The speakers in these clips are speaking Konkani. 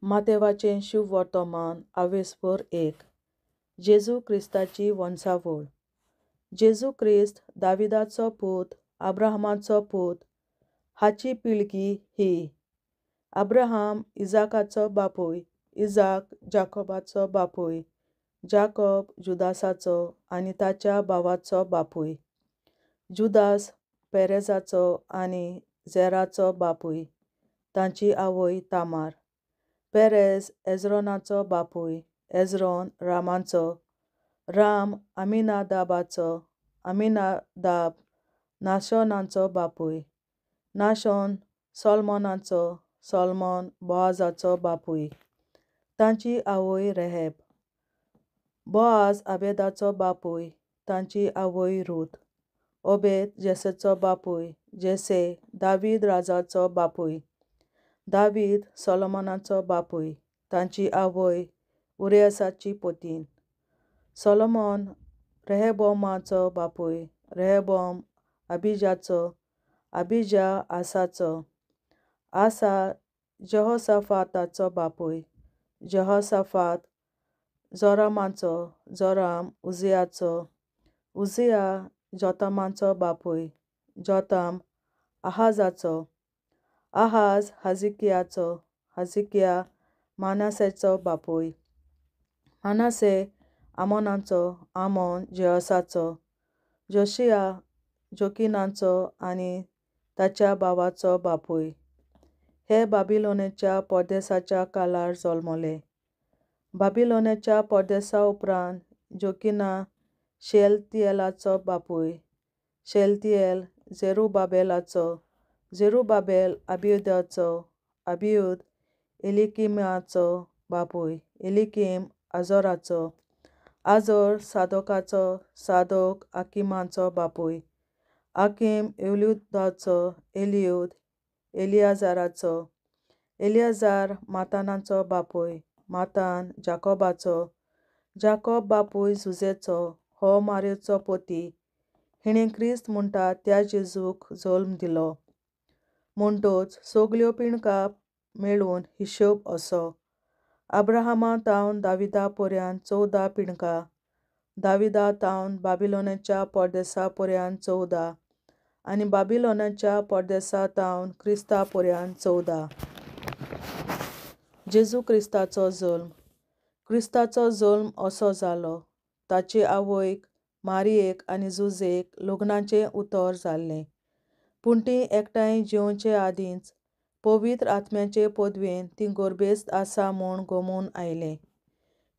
मातेवाचें शुभ वर्तमान आवेस्पर 1. जेजू क्रिस्ताची वंशावळ. जेजू क्रिस्त दाविदाचो पूत, अब्राहमाचो पूत, हाची पिळगी ही. अब्राहम इजाकाचो बापूय, इजाक जाकोबाचो बापूय, जाकोब जुदासाचो आनी ताच्या भावाचो बापूय, जुदास पेरेजाचो आनी झेराचो बापूय, तांची आवय तामार. पेरेज एजरोनाचो बापूय, एजरोन रामाचो, राम अमिनादाबाचो, अमिनादाब नाशोनाचो बापूय, नाशोन सोलमोनाचो, सोलमोन बोआजाचो बापूय, तांची आवय रेहब. बोआज आबेदाचो बापूय, तांची आवय रूथ. ओबेद जेसेचो बापूय, जेसे दावीद राजाचो बापूय, दावीद सोलोमोनाचो बापूय, तांची आवय उरियासाची पोतीन. सोलोमोन रेहबोमाचो बापूय, रेहबोम अबिजाचो, अबिजा आसाचो, आसा जेहोसाफाताचो बापूय, जेहोसाफात जोरामाचो, जोराम उजियाचो, उजिया जोतामाचो बापूय, जोताम आहाजाचो, आहाज हाजिकियाचो, हाजिकिया मानासेचो बापूय, मानासे आमोनाचो, आमोन जेहोसाचो, जोशिया जोकिनाचो आनी ताच्या भावाचो बापूय. हे बाबिलोनाच्या परदेसाच्या काळार जल्मले. बाबिलोनाच्या परदेसा उपरांत जोकिना शेलतियेलाचो बापूय, शेलतियेल जेरुबाबेलाचो, जेरुबाबेल अबियूदाचो, अबियूद एलिकीमाचो बापूय, एलिकीम आजोराचो, आजोर सादोकाचो, सादोक आकिमाचो बापूय, आकिम एलियूदाचो, एलियूद एलियाजाराचो, एलियाजार मातानाचो बापूय, मातान जाकोबाचो, जाकोब बापूय जुजेचो, हो मारयेचो पोती. हिणें क्रिस्त म्हणटा त्या जेजूक जल्म दिलो. म्हणटूच सगल्यो पिणकां मेळून हिशोब असो. अब्राहमा तावन दाविदा पर्यंत 14 पिणकां, दाविदा तावन बाबिलोनाच्या परदेसा पर्यंत 14 आनी बाबिलोनाच्या परदेसा तावन क्रिस्ता पर्यंत 14. जेजू क्रिस्ताचो जल्म. क्रिस्ताचो जल्म असो जालो. ताचे आवयक मारयेक आनी जुजेक लग्नाचें उतर जाल्लें, पूण तीं एकठांय जेवचे आदींच पवित्र आत्म्याचे पदवेन तीं गर्भेस्त आसा म्हूण गमून आयलें.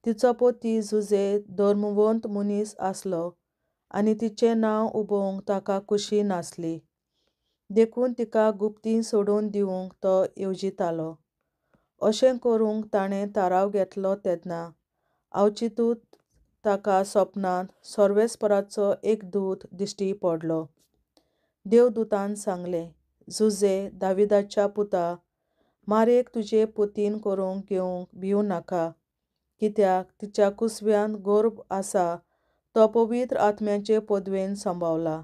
तिचो पती जुजे धर्मवंत मनीस आसलो आनी तिचें नांव उबोवंक ताका खुशी नासली. देखून तिका गुप्ती सोडून दिवंक तो येवजितालो. अशें करूंक ताणें थाराव घेतलो तेन्ना अवचितूच ताका सपनांत सर्वेस्पराचो एक दूत दिश्टी पडलो. देवदूतान सांगलें, जुजे दाविदाच्या पुता, मारयेक तुजे पतीन करूंक घेवंक भिवू नाका, कित्याक तिच्या कुसव्यान गर्भ आसा तो पवित्र आत्म्याचे पदवेन संभावला.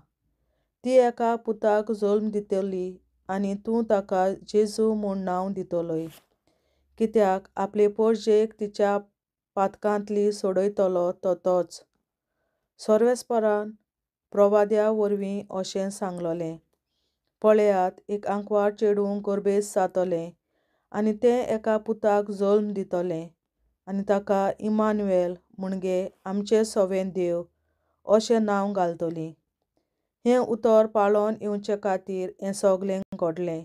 ती एका पुताक जल्म दितली आनी तूं ताका जेजू म्हूण नांव दितलोय, कित्याक आपले परजेक तिच्या पातकांतली सोडयतलो तो तोच. सर्वेस्परान प्रवाद्या वरवीं अशें सांगलोलें, पळयात एक आंकवार चेडूं गर्भेस्त जातलें आनी तें एका पुताक जल्म दितलें आनी ताका इम्मानुएल म्हणगे आमचे सोवें देव अशें नांव घालतलीं. हें उतर पाळोन येवचे खातीर हें सगलें घडलें.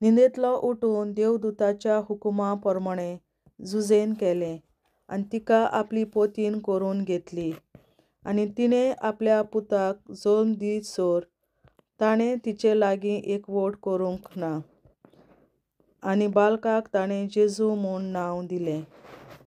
न्हिदेंतलो उठून देवदूताच्या हुकुमा प्रमाणें जुजेन केलें आनी तिका आपली पतीन करून घेतली. आनी तिणें आपल्या पुताक जल्म दितसर ताणें तिचे लागीं एकवोट करूंक ना आनी बाळकाक ताणें जेजू म्हूण नांव दिलें.